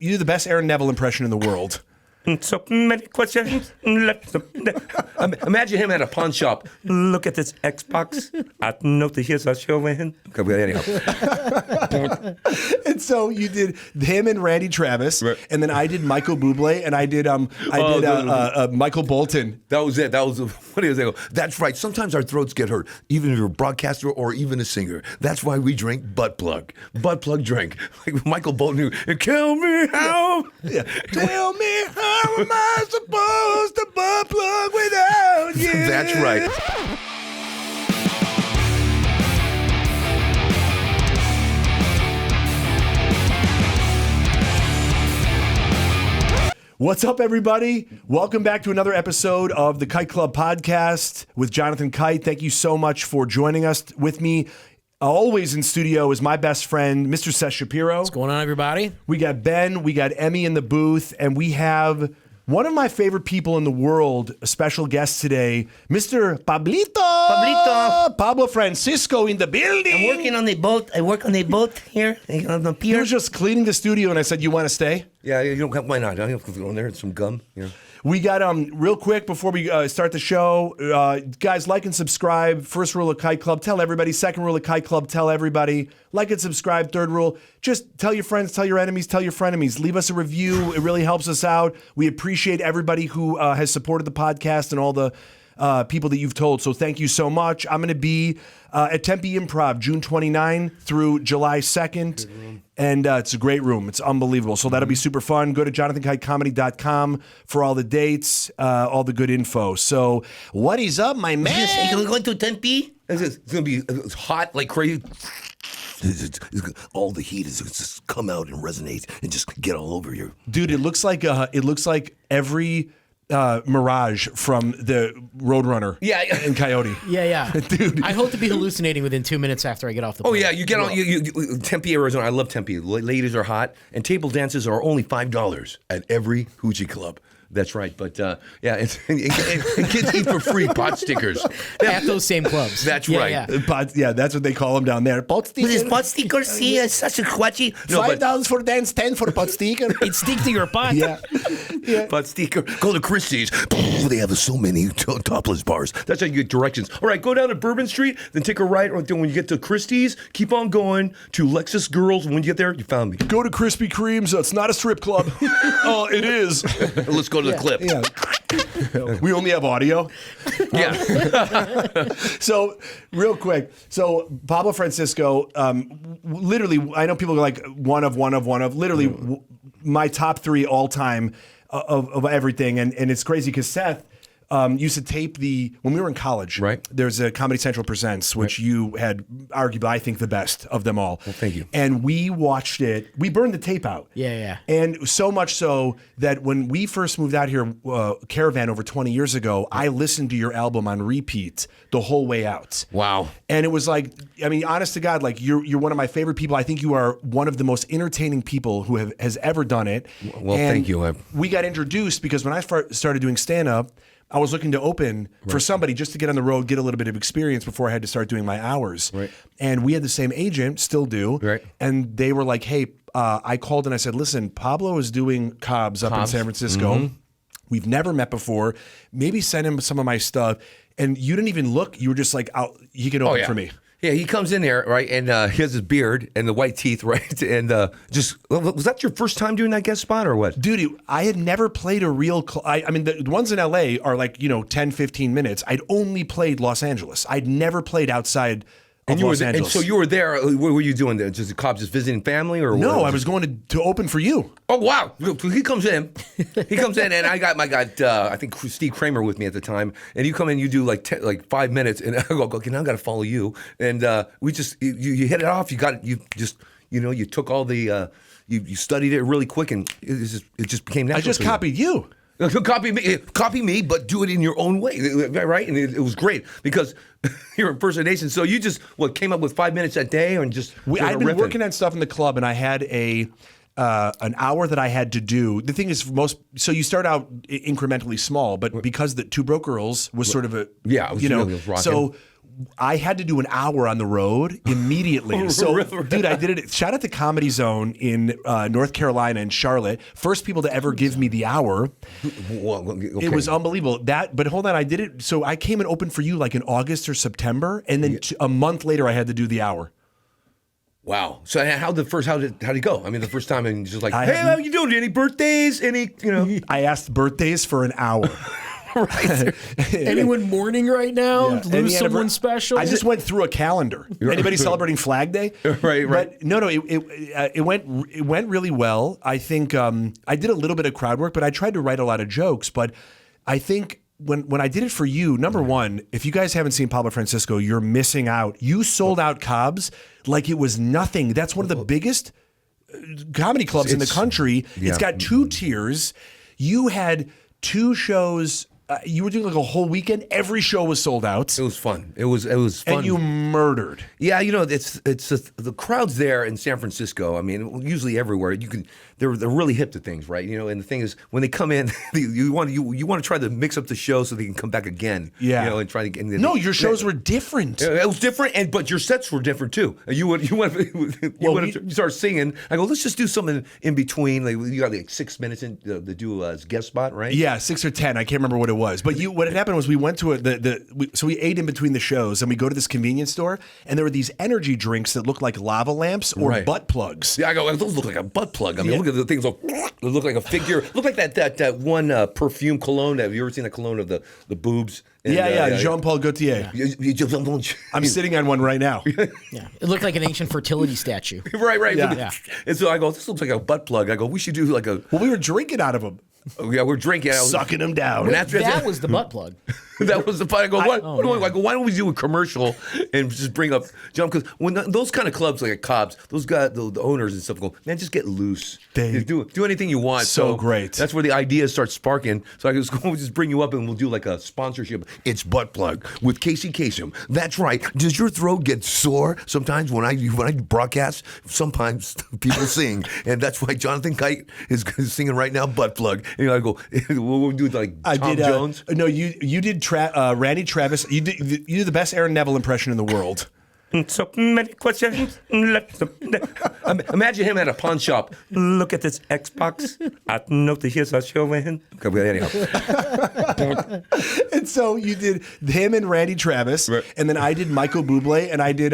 You do the best Aaron Neville impression in the world. So many questions. Imagine him at a pawn shop. Look at this Xbox. I know the here's a showing. Okay, well, anyhow. And so you did him and Randy Travis, Right. and then I did Michael Bublé, and I did Michael Bolton. That was it. That was what he was like. That's right. Sometimes our throats get hurt, even if you're a broadcaster or even a singer. That's why we drink butt plug drink. Like Michael Bolton, who, kill me how? Yeah. Tell me how am I supposed to butt plug without you? That's right. What's up, everybody? Welcome back to another episode of the Kite Club podcast with Jonathan Kite. Thank you so much for joining us. With me, always in studio, is my best friend, Mr. Seth Shapiro. What's going on, everybody? We got Ben, we got Emmy in the booth, and we have one of my favorite people in the world, a special guest today, Mr. Pablo Francisco in the building. I'm working on the boat. I work on the boat here on the He pier. was just cleaning the studio, and I said, "You want to stay?" Yeah, you don't. Why not? I have to go in there and some gum. You know. We got real quick before we start the show, guys, like and subscribe. First rule of Kite Club: tell everybody. Second rule of Kite Club: tell everybody. Like and subscribe. Third rule: just tell your friends, tell your enemies, tell your frenemies. Leave us a review. It really helps us out. We appreciate everybody who has supported the podcast and all the people that you've told. So thank you so much. I'm going to be at Tempe Improv June 29 through July 2nd. And it's a great room. It's unbelievable. So that'll be super fun. Go to jonathankitecomedy.com for all the dates, all the good info. So what is up, my man? Are we going to Tempe? It's going to be hot like crazy. All the heat is just come out and resonate and just get all over you. Dude, it looks like every Mirage from the Roadrunner in Coyote. Yeah. Dude. I hope to be hallucinating within 2 minutes after I get off the Oh plane. yeah, you get on Tempe, Arizona. I love Tempe. Ladies are hot, and table dances are only $5 at every hoochie club. That's right, but and kids eat for free pot stickers. At those same clubs. That's Yeah, right. yeah. That's what they call them down there. Pot sticker. With his pot sticker, see, it's such a quatchy. No, but $5 for dance, 10 for pot sticker. It stick to your pot. Yeah. pot sticker. Go to Christie's. They have so many topless bars. That's how you get directions. All right, go down to Bourbon Street, then take a right. Or when you get to Christie's, keep on going to Lexus Girls. When you get there, you found me. Go to Krispy Kreme's. It's not a strip club. Oh, it is. Let's go to the clip. Yeah. We only have audio. Yeah. So, real quick. So, Pablo Francisco, literally, I know people are like one of. Literally, my top three all time of everything. And it's crazy because Seth used to tape when we were in college. Right. There's a Comedy Central Presents, which you had arguably, I think, the best of them all. Well, thank you. And we watched it. We burned the tape out. Yeah. And so much so that when we first moved out here, Caravan over 20 years ago, I listened to your album on repeat the whole way out. Wow. And it was like, I mean, honest to God, like you're one of my favorite people. I think you are one of the most entertaining people who has ever done it. Well, and thank you. We got introduced because when I started doing stand-up, I was looking to open for somebody just to get on the road, get a little bit of experience before I had to start doing my hours. Right. And we had the same agent, still do. Right. And they were like, hey, I called and I said, listen, Pablo is doing Cobb's up in San Francisco. Mm-hmm. We've never met before. Maybe send him some of my stuff. And you didn't even look. You were just like, he can open for me. Yeah, he comes in there, right, and he has his beard and the white teeth, right, and was that your first time doing that guest spot or what? Dude, I had never played a real, I mean, the ones in LA are like, 10, 15 minutes. I'd only played Los Angeles. I'd never played outside of Los Angeles. And so you were there, what were you doing there? Just the cops just visiting family or No, what? I was going to open for you. Oh, wow. He comes in, and I got I think Steve Kramer with me at the time, and you come in, you do like 5 minutes, and I go, okay, now I got to follow you, and we just, you hit it off, you took all the, you studied it really quick, and it just became natural. I just copied you. Copy me, but do it in your own way, right? And it was great because your impersonation. So you just came up with 5 minutes a day, and just I'd been working on stuff in the club, and I had an hour that I had to do. The thing is, so you start out incrementally small, but because the Two Broke Girls was sort of a it was you know, really rocking. so I had to do an hour on the road immediately. So, dude, I did it. Shout out to Comedy Zone in North Carolina and Charlotte. First people to ever give me the hour. It was unbelievable. But hold on, I did it. So I came and opened for you like in August or September, and then a month later I had to do the hour. Wow. So how did it go? I mean, the first time, and just like, hey, how you doing? Any birthdays? I asked birthdays for an hour. Right. Anyone mourning right now? Yeah. Lose someone special? I just went through a calendar. Anybody celebrating Flag Day? Right. But no, it went really well. I think I did a little bit of crowd work, but I tried to write a lot of jokes. But I think when I did it for you, number one, if you guys haven't seen Pablo Francisco, you're missing out. You sold out Cobb's like it was nothing. That's one of the biggest comedy clubs in the country. Yeah. It's got 2 tiers. You had 2 shows. You were doing like a whole weekend. Every show was sold out. It was fun. It was fun. And you murdered. Yeah, it's the crowds there in San Francisco. I mean, usually everywhere they're really hip to things, right? And the thing is, when they come in, you want to try to mix up the show so they can come back again. Yeah, and try to get. No, your shows were different. It was different, but your sets were different too. You start singing. I go, let's just do something in between. Like you got like 6 minutes in to do a guest spot, right? Yeah, 6 or 10. I can't remember what it was. But what had happened was we went to so we ate in between the shows, and we go to this convenience store, and there were these energy drinks that looked like lava lamps or butt plugs. Yeah, I go, those look like a butt plug. I mean, look at the things. They look like a figure. Look like that one perfume cologne. Have you ever seen a cologne of the boobs? And, Jean-Paul Gaultier. I'm sitting on one right now. Yeah, it looked like an ancient fertility statue. Right. Yeah. And so I go, this looks like a butt plug. I go, we should do like a. Well, we were drinking out of them. Oh, yeah, we're drinking. Sucking them down. And after That was the butt plug. that was the part. I go, why don't we do a commercial and just bring up John? Because when those kind of clubs like at Cobb's, those guys, the owners and stuff go, man, just get loose. They do anything you want. So great. That's where the ideas start sparking. So I just go, we'll just bring you up and we'll do like a sponsorship. It's Butt Plug with Casey Kasem. That's right. Does your throat get sore sometimes when I broadcast? Sometimes people sing, and that's why Jonathan Kite is singing right now. Butt Plug. And I go, we'll do like Tom Jones. No, you did Randy Travis. You did the best Aaron Neville impression in the world. So many questions. Imagine him at a pawn shop. Look at this Xbox. I know the here's a show in. Okay, anyhow. And so you did him and Randy Travis, Right. and then I did Michael Bublé, and I did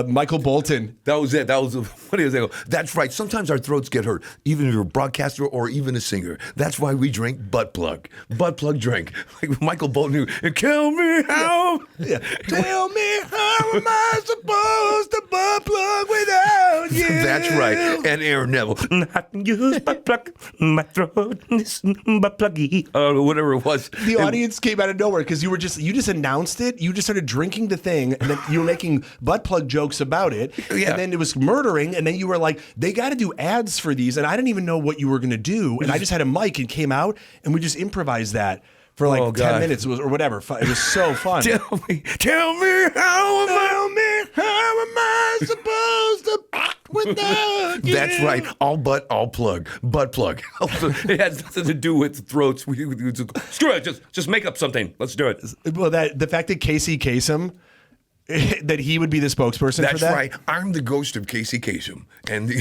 Michael Bolton. That was it. That was what is it? That's right. Sometimes our throats get hurt, even if you're a broadcaster or even a singer. That's why we drink Butt Plug. Butt Plug drink. Like Michael Bolton. Kill me how? Yeah. Tell me how am I supposed to butt plug without you? That's right. And Aaron Neville. I use butt plug. My throat is butt pluggy. Whatever it was. The audience came out of nowhere because you just announced it. You just started drinking the thing, and then you were making butt plug jokes about it. Yeah. And then it was murdering, and then you were like, they got to do ads for these, and I didn't even know what you were going to do, and I just had a mic and came out, and we just improvised that for like 10 minutes or whatever. It was so fun. Tell me how am I supposed to without you? That's right. All plug. Butt plug. It has nothing to do with throats. Screw it. Just make up something. Let's do it. Well, the fact that Casey Kasem, that he would be the spokesperson for that. That's right. I'm the ghost of Casey Kasem. And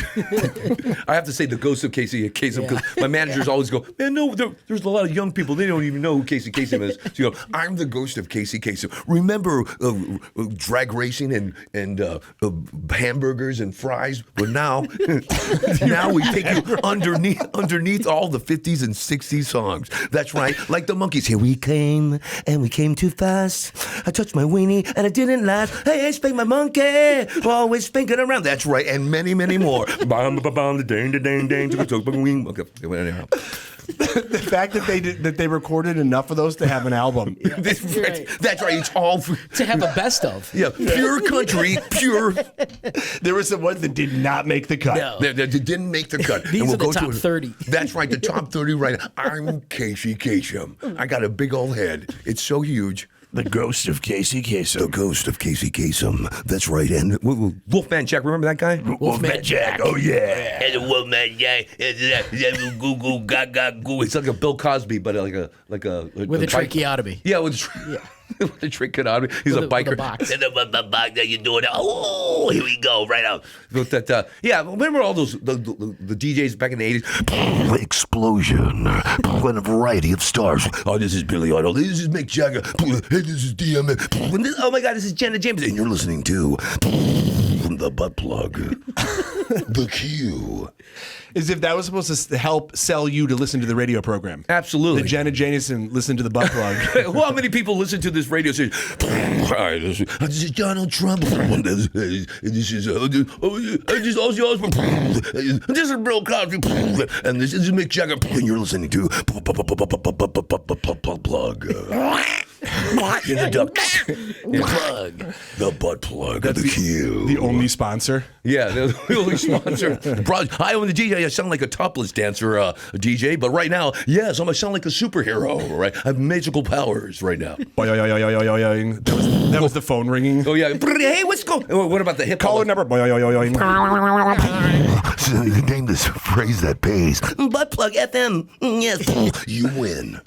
I have to say the ghost of Casey Kasem because my managers always go, man, no, there's a lot of young people. They don't even know who Casey Kasem is. So you go, I'm the ghost of Casey Kasem. Remember drag racing and hamburgers and fries? But now we take you underneath all the 50s and 60s songs. That's right. Like the Monkees. Here we came, and we came too fast. I touched my weenie, and I didn't last. Hey, spank my monkey. Always spanking around. That's right. And many, many more. Bam, ba, bam, ding, ding, ding. Okay, anyhow. The fact that they recorded enough of those to have an album. That's right. It's all To have a best of. yeah, pure country, pure. There were some ones that did not make the cut. No. They didn't make the cut. These And are the go top to 30. That's right, the top 30 right now. I'm Casey Kasem. I got a big old head. It's so huge. The ghost of Casey Kasem. The ghost of Casey Kasem. That's right. And Wolfman Jack, remember that guy? Wolfman Jack. Oh, yeah. And the Wolfman Jack. Goo goo gaga goo. It's like a Bill Cosby, but like a With a tracheotomy. Yeah, The trick cut out. He's With a a biker. box. How you doing? Oh, here we go. Right out. But that, yeah, remember all those the DJs back in the 80s? Explosion. And a variety of stars. Oh, this is Billy Idol. This is Mick Jagger. Hey, this is DMX. Oh my God, this is Janet James. And you're listening to The Butt Plug. The Q. As if that was supposed to help sell you to listen to the radio program. Absolutely. The Janet Jameson listen to the butt plug. Well, how many people listen to this radio station? Hi, this is Donald Trump. This is Ozzy Osbourne. This is Bill Cosby. And this is Mick Jagger. And you're listening to Plug. Plug. The Butt Plug. The Q. The only sponsor. Yeah, the only sponsor. I own the DJ. I sound like a topless dancer DJ, but right now, yes, I'm gonna sound like a superhero. Right, I have magical powers right now. That was the phone ringing. Oh yeah. Hey, what's going? What about the hip hop? Caller number. So you name this phrase that pays. Butt Plug FM. Yes, you win.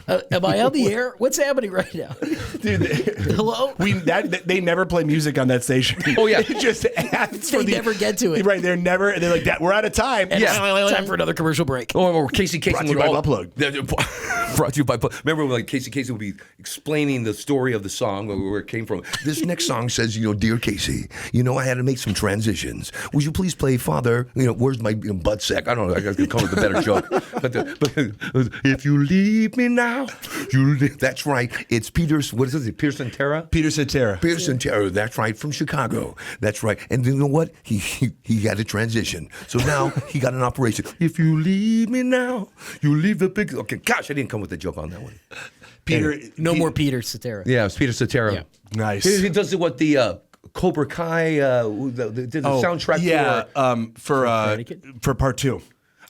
Am I on the air? What's happening right now? Dude, Hello? they never play music on that station. Oh yeah. It just adds They never get to it. Right, they're like that. We're out of time. Time for another commercial break. Or Casey Kasem Brought to you would by all Butt Plug. Brought to you by Butt. Remember when like Casey Kasem would be explaining the story of the song, where it came from. This next song says, dear Casey, I had to make some transitions. Would you please play Father? Where's my butt sack? I don't know. I got to come with a better joke. But if you leave me now, that's right. It's Peter's. What is it? Pearson Terra. Peterson Terra. Pearson Terra. That's right. From Chicago. That's right. And you know what? He had a transition. So now he got an operation. If you leave me now, you leave the big. Okay, gosh, I didn't come with a joke on that one. Peter. No more Peter Cetera. Yeah, it's Peter Cetera. Yeah. Nice. He does what the Cobra Kai did the soundtrack for part 2.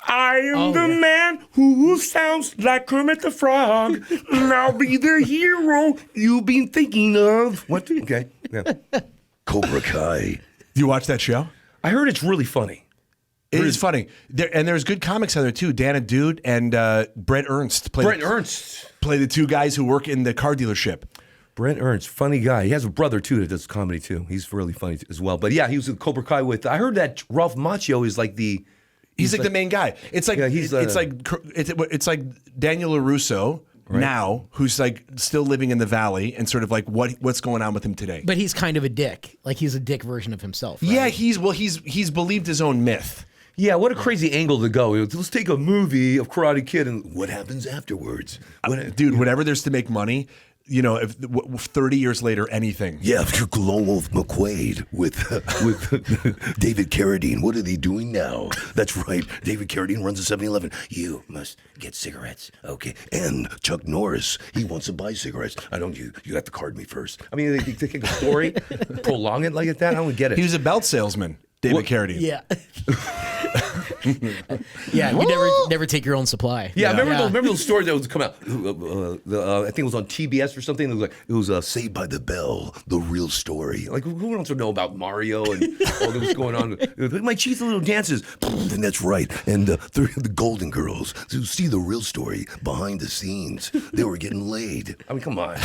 I am the man who sounds like Kermit the Frog. I'll be the hero you've been thinking of. What? Okay. Yeah. Cobra Kai. Do you watch that show? I heard it's really funny. It is funny. There's good comics on there too. Dana Dude and Brett Ernst play the two guys who work in the car dealership. Brett Ernst, funny guy. He has a brother too that does comedy too. He's really funny as well. But yeah, he was with Cobra Kai with. I heard that Ralph Macchio is like the. He's like the main guy. It's like it's like Daniel LaRusso now, who's like still living in the valley and sort of like what's going on with him today. But he's kind of a dick. Like he's a dick version of himself. Right? Yeah, he's believed his own myth. Yeah, what a crazy angle to go. Let's take a movie of Karate Kid and what happens afterwards. Dude, whatever there's to make money, if 30 years later, anything. Yeah, Lone Wolf McQuaid with David Carradine. What are they doing now? That's right. David Carradine runs a 7-Eleven. You must get cigarettes. Okay. And Chuck Norris, he wants to buy cigarettes. I don't. You have to card me first. I mean, they take a story, prolong it like that. I don't get it. He was a belt salesman, David Carradine. Yeah. Yeah, you never take your own supply. Yeah, remember those stories that was come out? I think it was on TBS or something. It was Saved by the Bell, the real story. Like who wants to know about Mario and all that was going on? My cheesy little dances. And that's right. And the Golden Girls. To see the real story behind the scenes, they were getting laid. I mean, come on.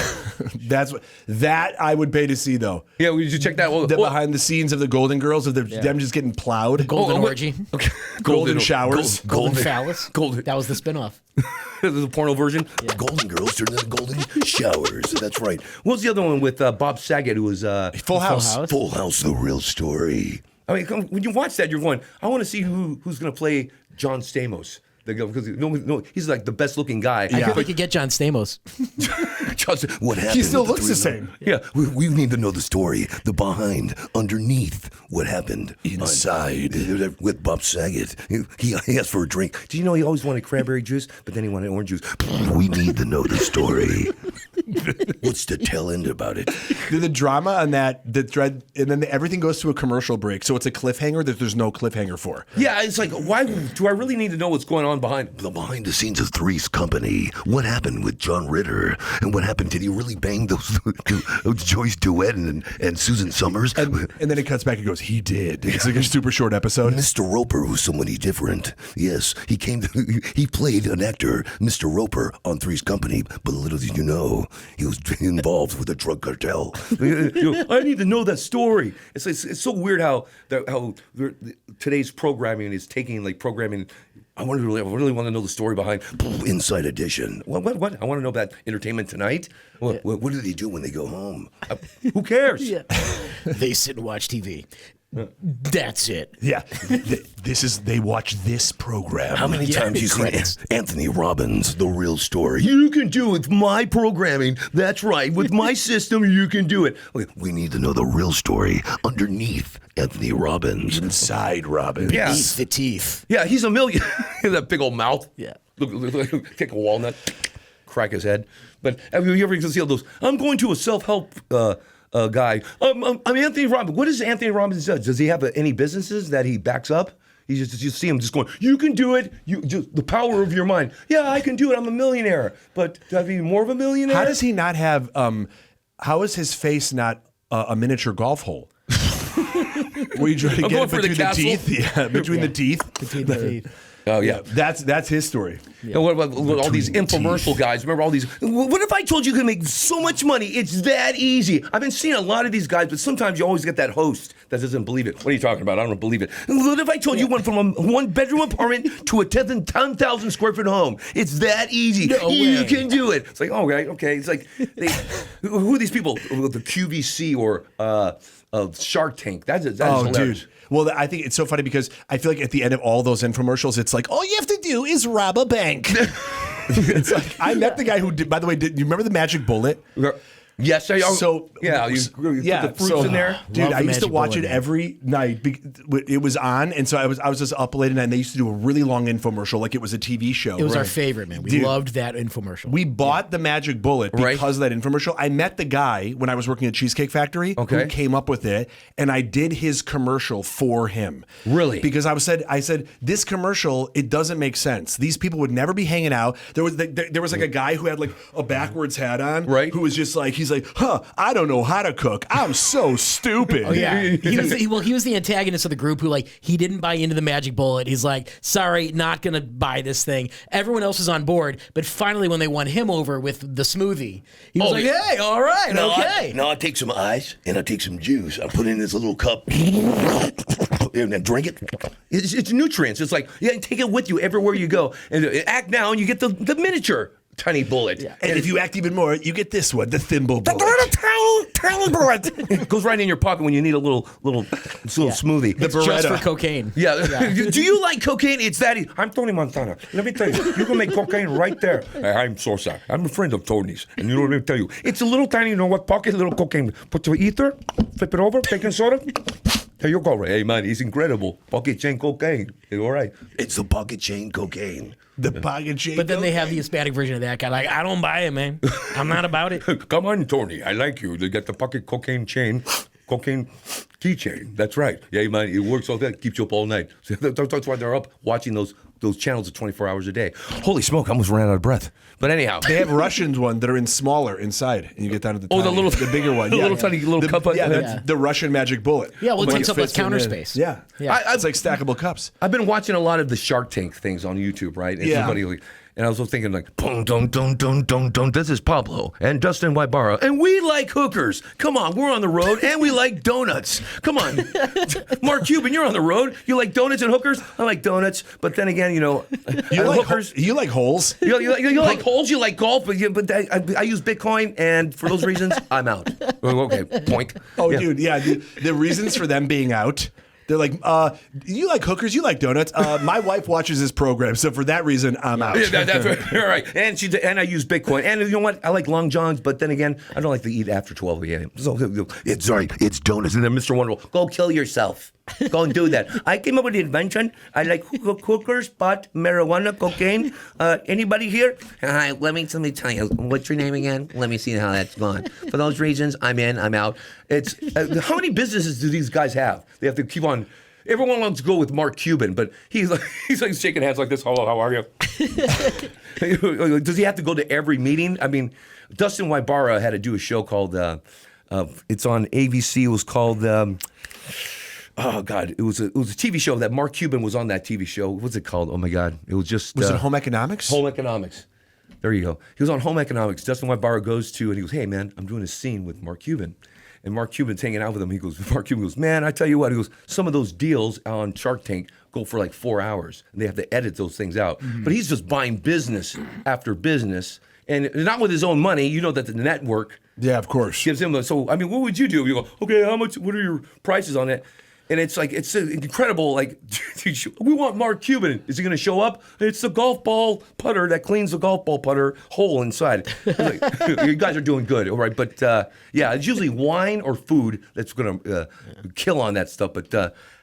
That I would pay to see though. Yeah, we should check that. The behind the scenes of the Golden Girls of them just getting plowed. Golden orgy. Okay. Golden showers. Golden phallus. That was the spinoff. The porno version. Yeah. Golden Girls turned into Golden Showers. That's right. What was the other one with Bob Saget, who was Full House? Full House, the real story. I mean, when you watch that, you're going, I want to see who's going to play John Stamos. Because he's like the best looking guy. I think we could get John Stamos. What happened? He still looks the same. Yeah, we need to know the story, the behind, underneath, what happened inside with Bob Saget. He asked for a drink. Do you know he always wanted cranberry juice, but then he wanted orange juice? We need to know the story. What's the tail end about it? The drama on the thread, and then everything goes to a commercial break. So it's a cliffhanger that there's no cliffhanger for. Yeah, it's like, why do I really need to know what's going on behind the scenes of Three's Company? What happened with John Ritter? And what happened? Did he really bang those Joyce DeWitt and Susan Summers? And then it cuts back and goes, he did. It's like a super short episode. Mr. Roper was somebody different. Yes, he played an actor, Mr. Roper, on Three's Company, but little did you know, he was involved with a drug cartel. I need to know that story. It's so weird how today's programming is taking like programming. I really want to know the story behind Inside Edition. what? I want to know about Entertainment Tonight. What do they do when they go home? Who cares? Yeah. They sit and watch TV. That's it. Yeah. They watch this program. How many times you seen credits. Anthony Robbins, The Real Story? You can do it with my programming. That's right. With my system, you can do it. Okay, we need to know the real story underneath Anthony Robbins. Inside Robin. Yeah. Eat the teeth. Yeah, he's a million. That big old mouth. Yeah. Look, take a walnut, crack his head. But have you ever see all those? I'm going to a self-help guy. I'm Anthony Robbins. What does Anthony Robbins do? Does he have any businesses that he backs up? You see him just going, you can do it. You just the power of your mind. Yeah, I can do it. I'm a millionaire. But do I be more of a millionaire? How does he not have, how is his face not a miniature golf hole? Where you try to get going it for the between the castle. teeth? Yeah, between the teeth. Between the teeth. Oh yeah. That's his story. And what about all these infomercial guys? Remember all these? What if I told you you could make so much money? It's that easy. I've been seeing a lot of these guys, but sometimes you always get that host that doesn't believe it. What are you talking about? I don't believe it. What if I told you went from a one-bedroom apartment to a 10,000 square foot home? It's that easy. No You way. can do it. It's like, okay. It's like, who are these people? The QVC or Shark Tank. That is hilarious. Dude. Well, I think it's so funny because I feel like at the end of all those infomercials, it's like, all you have to do is rob a bank. It's like, I met the guy who did, by the way, you remember the magic bullet? Yes, you put the fruits in there. Dude, Love I the used to Magic watch Bullet, it man. every night. It was on, and so I was just up late at night, and they used to do a really long infomercial like it was a TV show. It was our favorite, man. We Dude. loved that infomercial. We bought the Magic Bullet because of that infomercial. I met the guy when I was working at Cheesecake Factory who came up with it, and I did his commercial for him. Really? Because I said, this commercial, it doesn't make sense. These people would never be hanging out. There was like a guy who had like a backwards hat on, Right. who was just like, he's like, I don't know how to cook. I'm so stupid. Oh yeah, he was the antagonist of the group who he didn't buy into the Magic Bullet. He's like, sorry, not gonna buy this thing. Everyone else was on board, but finally when they won him over with the smoothie, he was like, hey, all right, okay. Now I take some ice and I take some juice. I put it in this little cup and then drink it. It's nutrients. It's like, take it with you everywhere you go. And act now, and you get the miniature tiny bullet. Yeah. And if you act even more, you get this one, the thimble bullet. Tiny bullet. It goes right in your pocket when you need a little smoothie. The It's just Beretta. for cocaine. Yeah. Do you like cocaine? It's that easy. I'm Tony Montana. Let me tell you, you can make cocaine right there. I'm so sorry. I'm a friend of Tony's. And you know what let me tell you? It's a little tiny, you know what, pocket, little cocaine. Put the ether, flip it over, baking soda. There you go. Hey, man, it's incredible. Pocket chain cocaine. It's all right. It's the pocket chain cocaine. The pocket chain. But then they have the Hispanic version of that guy. Like, I don't buy it, man. I'm not about it. Come on, Tony. I like you. They got the pocket cocaine chain, cocaine keychain. That's right. Yeah, man, it works all that. Keeps you up all night. So that's why they're up watching those channels 24 hours a day. Holy smoke, I almost ran out of breath. But anyhow. They have Russians one that are in smaller inside, and you get down to the Oh, the bigger one, the little tiny little cup. Yeah, Yeah. that's the Russian Magic Bullet. Yeah, well, it Like takes up less fits in counter there. space. Yeah, Yeah. It's like stackable cups. I've been watching a lot of the Shark Tank things on YouTube, right? And Yeah. and I was thinking like, boom, dun, dun, dun, dun, dun. This is Pablo and Dustin Wybara, and we like hookers. Come on, we're on the road, and we like donuts. Come on, Mark Cuban, you're on the road. You like donuts and hookers? I like donuts, but then again, You like hookers. You like holes. You like holes, you like golf, but I use Bitcoin, and for those reasons, I'm out. Okay, point. Oh, Yeah. dude, yeah. The reasons for them being out. They're like, you like hookers, you like donuts. My wife watches this program, so for that reason, I'm out. Yeah, that's right. All right. And I use Bitcoin. And you know what? I like Long Johns, but then again, I don't like to eat after 12 a.m. So It's donuts. and then Mr. Wonderful, go kill yourself. Go and do that. I came up with the invention. I like hookers, pot, marijuana, cocaine. Anybody here? Hi, let me tell you. What's your name again? Let me see how that's gone. For those reasons, I'm in, I'm out. It's how many businesses do these guys have? They have to keep on. Everyone wants to go with Mark Cuban, but he's like shaking hands like this. Hello, how are you? Does he have to go to every meeting? I mean, Dustin Wybara had to do a show called, it's on ABC. It was called, oh God, it was a TV show that Mark Cuban was on that TV show. What's it called? Oh my God, it was just Was it Home Economics? Home Economics. There you go. He was on Home Economics. Dustin Wybara goes to, and he goes, hey man, I'm doing a scene with Mark Cuban. And Mark Cuban's hanging out with him. Mark Cuban goes, man, I tell you what, he goes, some of those deals on Shark Tank go for like 4 hours, and they have to edit those things out. But he's just buying business after business, and not with his own money. You know that the network Yeah, of course. gives him. So, I mean, what would you do? You go, okay, how much? What are your prices on it? And it's like, it's incredible. Like, we want Mark Cuban. Is he going to show up? It's the golf ball putter that cleans the golf ball putter hole inside. Like, you guys are doing good, all right? But yeah, it's usually wine or food that's going to kill on that stuff. But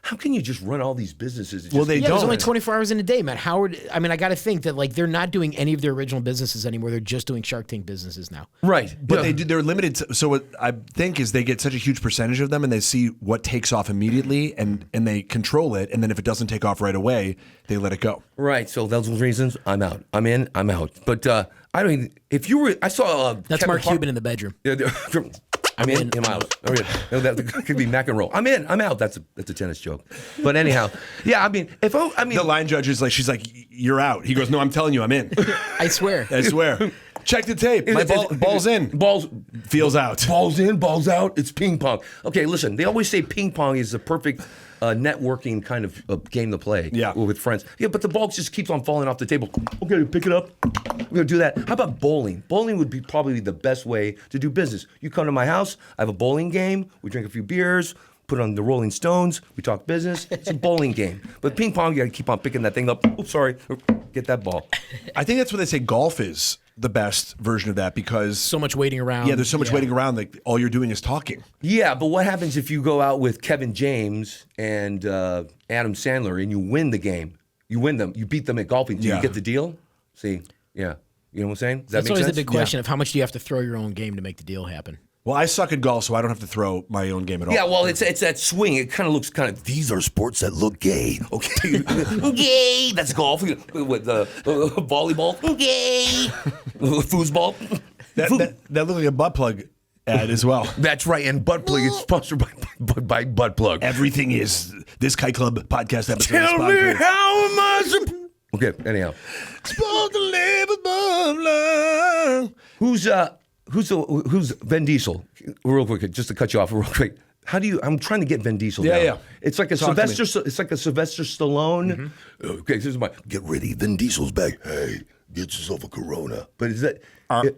how can you just run all these businesses? Well, they Yeah, don't. there's only 24 hours in a day, man. Howard, I mean, I got to think that like they're not doing any of their original businesses anymore. They're just doing Shark Tank businesses now. Right. But they do. They're limited. So what I think is they get such a huge percentage of them, and they see what takes off immediately, and they control it. And then if it doesn't take off right away, they let it go. Right. So those reasons, I'm out. I'm in. I'm out. But I don't even. If you were, I saw. That's Kevin Mark Hart- Cuban in the bedroom. I'm in. I'm out. Oh, yeah. No, that could be mac and roll. I'm in. I'm out. That's a tennis joke. But anyhow, yeah. I mean, The line judge is like, she's like, you're out. He goes, no, I'm telling you, I'm in. I swear. I swear. Check the tape. My ball's in. Balls Feels out. Balls in, balls out. It's ping pong. Okay, listen. They always say ping pong is the perfect networking kind of game to play. Yeah. With friends. Yeah, but the ball just keeps on falling off the table. Okay, pick it up. We're gonna do that. How about bowling? Bowling would be probably the best way to do business. You come to my house. I have a bowling game. We drink a few beers. Put on the Rolling Stones. We talk business. It's a bowling game. But ping pong, you got to keep on picking that thing up. Oops, sorry. Get that ball. I think that's what they say golf is the best version of that because So much waiting around. yeah, there's so much waiting around. Like all you're doing is talking. Yeah, but what happens if you go out with Kevin James and Adam Sandler and you win the game? You win them. You beat them at golfing. Do Yeah. you get the deal? See, yeah. You know what I'm saying? Does that That's make always sense? the big question of how much do you have to throw your own game to make the deal happen. Well, I suck at golf, so I don't have to throw my own game at all. Yeah, well, it's that swing. It kind of looks kind of. These are sports that look gay. Okay, gay. That's golf with volleyball. Gay. Foosball. That looked like a butt plug ad as well. That's right. And butt plug. It's sponsored by butt plug. Everything is this Kite Club podcast episode. Tell is me sponsored. how am I Okay. Anyhow, Supposed to live above love. who's Vin Diesel? Real quick, just to cut you off, real quick. How do you? I'm trying to get Vin Diesel. Yeah, down. yeah. It's like a Talk to Sylvester. It's like a Sylvester Stallone. Okay, this is my. Get ready, Vin Diesel's back. Hey, get yourself a Corona. But is that?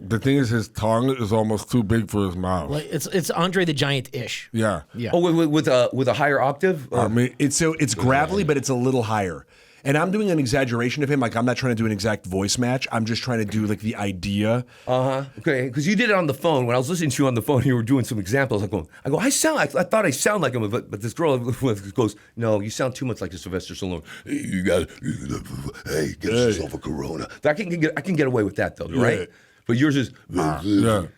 The thing is, his tongue is almost too big for his mouth. Like it's Andre the Giant-ish. Yeah. Yeah. Oh, with a higher octave. I mean, It's gravelly, but it's a little higher. And I'm doing an exaggeration of him. Like I'm not trying to do an exact voice match. I'm just trying to do like the idea. Okay, because you did it on the phone. When I was listening to you on the phone, you were doing some examples. I thought I sound like him, but this girl goes, no, you sound too much like a Sylvester Stallone. Hey, get yourself a Corona. I can get away with that though, right? But yours is. yeah,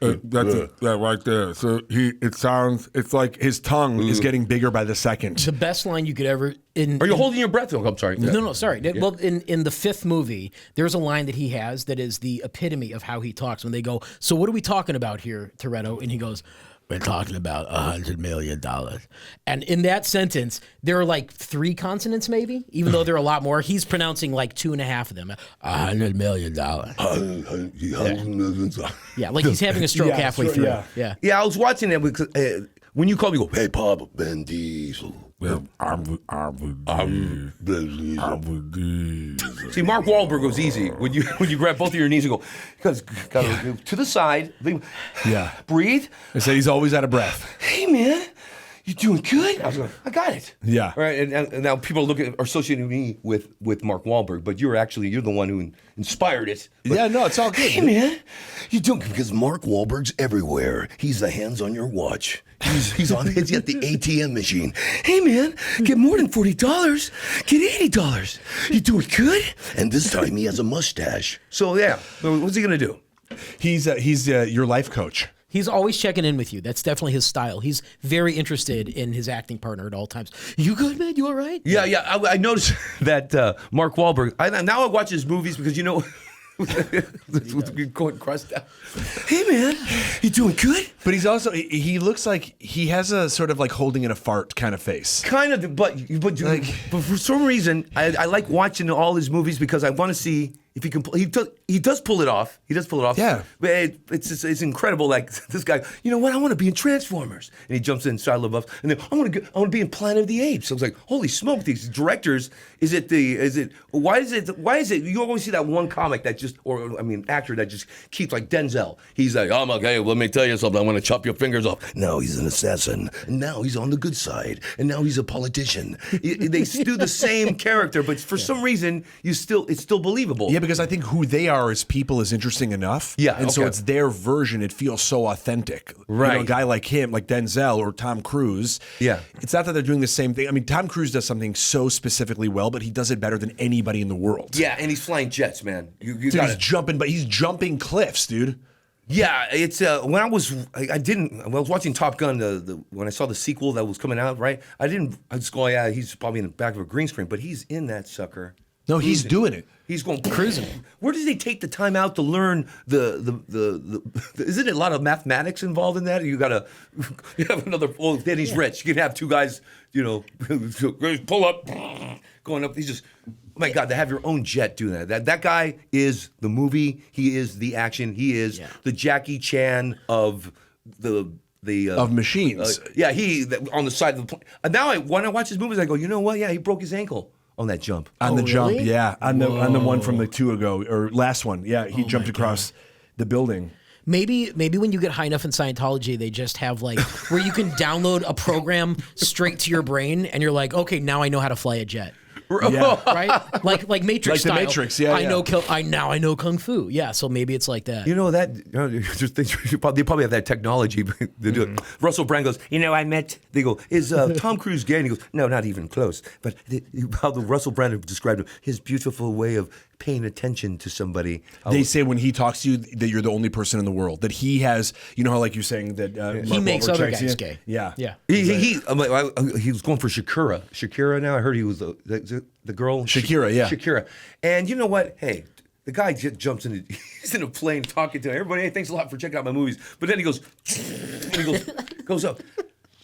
that's it. Yeah, right there. So it's like His tongue is getting bigger by the second. The best line you could ever Are you holding your breath? Oh, I'm sorry. No, sorry. Well, in the fifth movie, there's a line that he has that is the epitome of how he talks. When they go, so what are we talking about here, Toretto? And he goes, we're talking about $100 million. And in that sentence, there are like 3 consonants, maybe, even though there are a lot more. He's pronouncing like 2.5 of them. $100 million. Yeah, like he's having a stroke halfway through. Yeah. Yeah, I was watching that because when you call me, you go, Hey, Pablo, Vin Diesel. yeah, I'm with see, Mark Wahlberg goes easy when you grab both of your knees and go, because to the side, Yeah. breathe. I said he's always out of breath. Hey man, you doing good? I was going, I got it. Yeah. Right, and now people are associating me with Mark Wahlberg, but you're the one who inspired it. But, Yeah, no, it's all good. hey man, you doing good? Because Mark Wahlberg's everywhere. He's the hands on your watch. He's at the ATM machine. Hey man, get more than $40, get $80. You doing good? And this time he has a mustache. So yeah, what's he gonna do? He's your life coach. He's always checking in with you. That's definitely his style. He's very interested in his acting partner at all times. You good, man? You all right? Yeah. I noticed that Mark Wahlberg. Now I watch his movies because you know. Going crust down. Hey man, you doing good? But he's also he looks like he has a sort of like holding in a fart kind of face. Kind of, but for some reason I like watching all his movies because I want to see if he can. He does pull it off. He does pull it off. Yeah. But it's incredible. Like this guy, you know what? I want to be in Transformers, and he jumps in Shia LaBeouf, and then I want to be in Planet of the Apes. I was like, holy smoke! These directors. Why is it? You always see that one comic that just, actor that just keeps like Denzel. He's like, oh my God, let me tell you something. I want to chop your fingers off. Now he's an assassin, and now he's on the good side, and now he's a politician. They do the same character, but for some reason, it's still believable. Yeah, because I think who they are as people is interesting enough. Yeah, and so okay. it's their version. It feels so authentic. Right. You know, a guy like him, like Denzel or Tom Cruise. Yeah. It's not that they're doing the same thing. I mean, Tom Cruise does something so specifically well, but he does it better than anybody in the world. Yeah, and he's flying jets, man. You Dude, got he's jumping cliffs, dude. Yeah, it's when I was watching Top Gun when I saw the sequel that was coming out, right? I just go, yeah, he's probably in the back of a green screen, but he's in that sucker. No, he's doing it. He's going cruising. Where does he take the time out to learn the isn't it a lot of mathematics involved in that? You have another. Well, then he's rich. You can have two guys, pull up, going up. He's just. Oh my God, to have your own jet doing that. That guy is the movie. He is the action. He is the Jackie Chan of the of machines. He on the side of the plane. Now when I watch his movies, I go, you know what? Yeah, he broke his ankle on that jump. On the jump, really? yeah. On the one from the two ago or last one. Yeah, he jumped across the building. Maybe when you get high enough in Scientology, they just have like where you can download a program straight to your brain, and you're like, okay, now I know how to fly a jet. Yeah. Right? Like Matrix Like the style. Matrix, yeah, Now I know Kung Fu. Yeah, so maybe it's like that. You know that they probably have that technology to do it. Russell Brand goes, I met. They go, is Tom Cruise gay? And he goes, no, not even close. But how the Russell Brand described him, his beautiful way of paying attention to somebody. They say when he talks to you that you're the only person in the world. That he has, you know how like you're saying that he Mark makes Wahlberg other checks guys you? gay. Yeah. Yeah. He was going for Shakira. Shakira now. I heard he was the girl. Shakira, yeah. Shakira. And you know what? Hey, the guy jumps in. He's in a plane talking to everybody. Hey, thanks a lot for checking out my movies. But then he goes, goes up.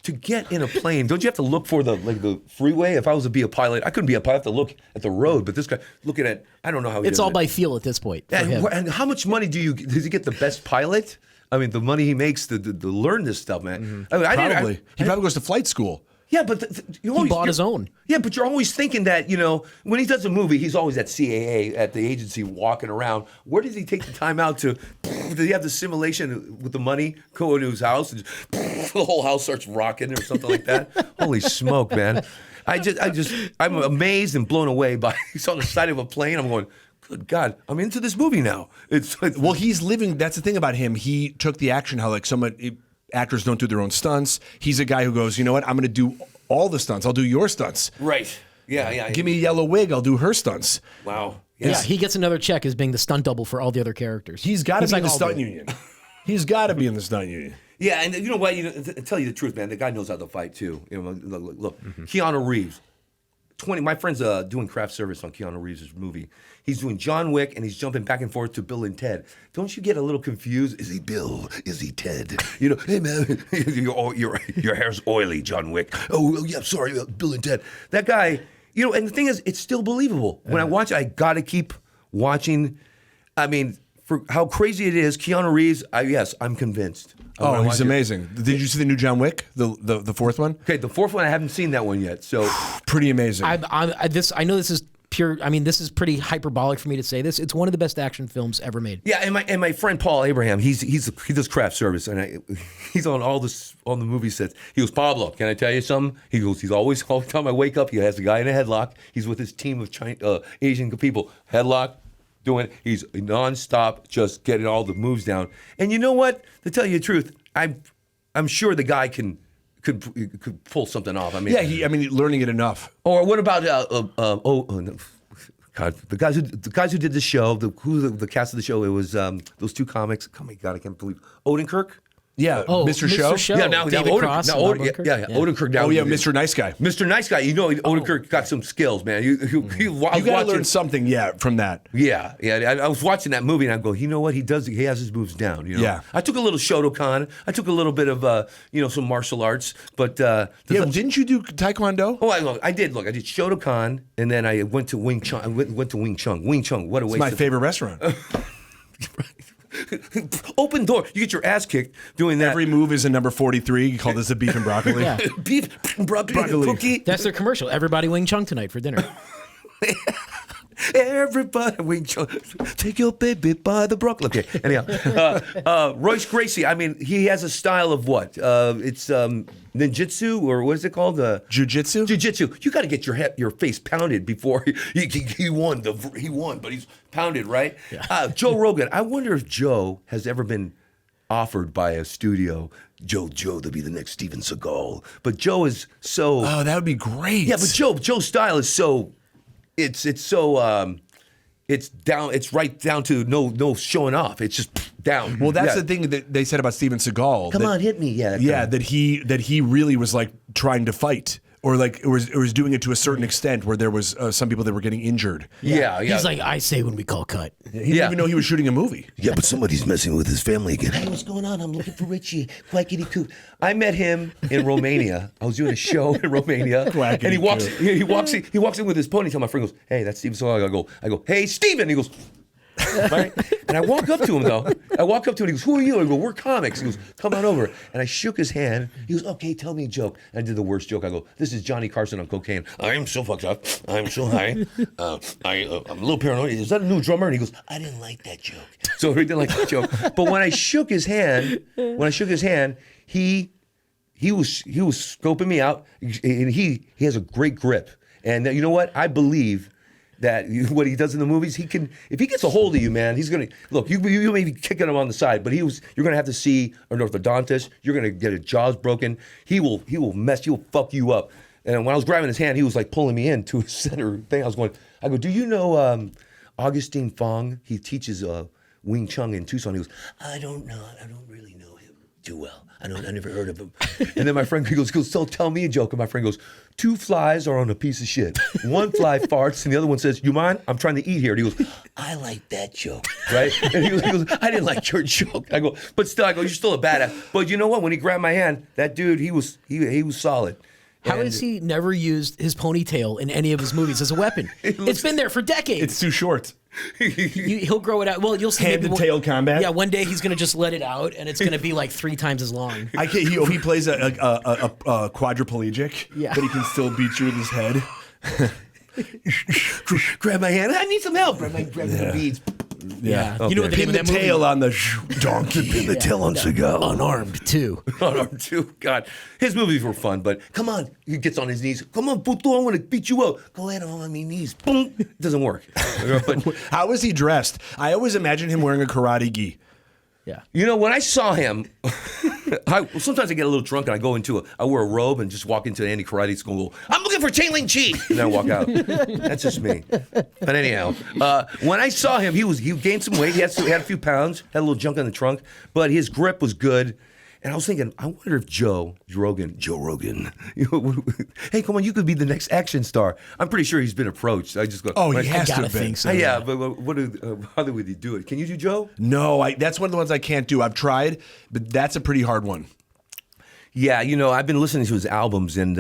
To get in a plane, don't you have to look for the freeway? If I was to be a pilot, I couldn't be a pilot. I have to look at the road. But this guy looking at, I don't know how he It's does all it. by feel at this point. for him. And how much money does he get the best pilot? I mean, the money he makes to learn this stuff, man. I mean, Probably. He probably goes to flight school. Yeah, but He bought his own. Yeah, but you're always thinking that, when he does a movie, he's always at CAA, at the agency, walking around. Where does he take the time out to, does he have the simulation with the money, go into his house, and just, the whole house starts rocking or something like that? Holy smoke, man. I'm amazed and blown away by, he's on the side of a plane, I'm going, good God, I'm into this movie now. Well, he's living, that's the thing about him. He took the action, how like actors don't do their own stunts. He's a guy who goes, you know what, I'm going to do all the stunts. I'll do your stunts. Right. Yeah. Give me a yellow wig, I'll do her stunts. Wow. Yeah, he gets another check as being the stunt double for all the other characters. He's got to be in the "I'll do stunt it." union. He's got to be in the stunt union. Yeah, and you know what? To tell you the truth, man, the guy knows how to fight too. Look, Keanu Reeves. My friend's doing craft service on Keanu Reeves' movie. He's doing John Wick and he's jumping back and forth to Bill and Ted. Don't you get a little confused? Is he Bill? Is he Ted? Hey man, your hair's oily, John Wick. Oh, yeah, sorry, Bill and Ted. That guy, and the thing is, it's still believable. When I watch it, I gotta keep watching. I mean, for how crazy it is, Keanu Reeves, yes, I'm convinced. Oh, he's amazing. Did you see the new John Wick, the fourth one? Okay, the fourth one, I haven't seen that one yet. So Pretty amazing. I know this is pure. I mean, this is pretty hyperbolic for me to say this. It's one of the best action films ever made. yeah, and my friend Paul Abraham, he does craft service, and he's on all the movie sets. He goes, Pablo, can I tell you something? He goes, all the time I wake up, he has a guy in a headlock. He's with his team of Asian people, headlock. Doing it. He's nonstop, just getting all the moves down. And you know what? To tell you the truth, I'm sure the guy could pull something off. I mean, yeah, learning it enough. Or what about no, God, the guys who did the show, the cast of the show? It was those two comics. Oh my God, I can't believe Odenkirk. Yeah, Oh, Mr. Mr. Show. Yeah, now David Odenkirk. Cross Now and Bob Odenkirk, Odenkirk. yeah. Odenkirk now. Oh yeah, Mr. Nice Guy. Mr. Nice Guy. You know, Odenkirk got some skills, man. I You was got to watching. learn something, from that. Yeah. I was watching that movie and I go, you know what? He has his moves down. You know? Yeah. I took a little Shotokan. I took a little bit of, some martial arts. But Didn't you do Taekwondo? Oh, I did. Look, I did Shotokan, and then I went to Wing Chun. I went to Wing Chun. Wing Chun. What a waste! It's my of favorite restaurant. Open door. You get your ass kicked doing that. Every move is a number 43. You call this a beef and broccoli. Yeah. Beef broccoli cookie. That's their commercial. Everybody Wing Chun tonight for dinner. Everybody Wing Chun. Take your baby by the broccoli. Okay. Anyhow, Royce Gracie. I mean, he has a style of what? It's ninjutsu, or what is it called? Jiu-jitsu? Jiu-jitsu. You got to get your face pounded before he won. He won, but he's pounded, right? Yeah. Joe Rogan. I wonder if Joe has ever been offered by a studio. Joe, to be the next Steven Seagal. But Joe is so. Oh, that would be great. Yeah, but Joe's style is so. It's so. It's down. It's right down to no showing off. It's just down. Well, that's the thing that they said about Steven Seagal. Come on, hit me. Yeah. Yeah, that he really was like trying to fight, or like it was doing it to a certain extent where there was some people that were getting injured. Yeah. He's like, I say when we call cut. He didn't even know he was shooting a movie. Yeah, but somebody's messing with his family again. Hey, what's going on? I'm looking for Richie. Quackity coo. I met him in Romania. I was doing a show in Romania, and he walks in with his ponytail. My friend goes, "Hey, that's Steven Seagal." I go, "Hey, Steven." He goes, right? And I walk up to him though. He goes, "Who are you?" I go, "We're comics." He goes, "Come on over." And I shook his hand. He goes, "Okay, tell me a joke." And I did the worst joke. I go, "This is Johnny Carson on cocaine. I am so fucked up. I'm so high. I'm a little paranoid. Is that a new drummer?" And he goes, "I didn't like that joke." So he didn't like that joke. But when I shook his hand, he was scoping me out, and he has a great grip. And you know what? I believe that what he does in the movies, he can. If he gets a hold of you, man, he's gonna look. You may be kicking him on the side, but you're gonna have to see an orthodontist. You're gonna get his jaws broken. He will fuck you up. And when I was grabbing his hand, he was like pulling me into a center thing. I go, "Do you know Augustine Fong? He teaches Wing Chun in Tucson." He goes, "I don't know. I don't really know him too well. I never heard of him." And then my friend goes, "So tell me a joke." And my friend goes, "Two flies are on a piece of shit. One fly farts, and the other one says, 'You mind? I'm trying to eat here.'" And he goes, "I like that joke." Right? And he goes, "I didn't like your joke." I go, "But still," I go, "You're still a badass." But you know what? When he grabbed my hand, that dude, he was solid. How has he never used his ponytail in any of his movies as a weapon? It's been there for decades. It's too short. He'll grow it out. Well, you'll see. Hand to tail combat. Yeah, one day he's going to just let it out, and it's going to be like 3 times as long. He plays a quadriplegic, but he can still beat you with his head. Grab my hand. I need some help. Grab the beads. Yeah. Okay. You know what the name Pin of the that movie? tail on the donkey. Pin the tail on Seagal. Unarmed too. Unarmed too. God, his movies were fun, but come on, he gets on his knees. "Come on, puto, I want to beat you up." "Go ahead, I'm on my knees." Boom. It doesn't work. But How is he dressed? I always imagine him wearing a karate gi. Yeah. you know, when I saw him, sometimes I get a little drunk and I wear a robe and just walk into any karate school and go, "I'm looking for Chain Link Chi," and then I walk out. That's just me. But anyhow, when I saw him, he gained some weight. He had a few pounds, had a little junk in the trunk, but his grip was good. And I was thinking, I wonder if Joe Rogan, hey, come on, you could be the next action star. I'm pretty sure he's been approached. I just go, Oh, he has to gotta have been. think so. yeah, but how would he do it? Can you do Joe? No, that's one of the ones I can't do. I've tried, but that's a pretty hard one. Yeah, you know, I've been listening to his albums, and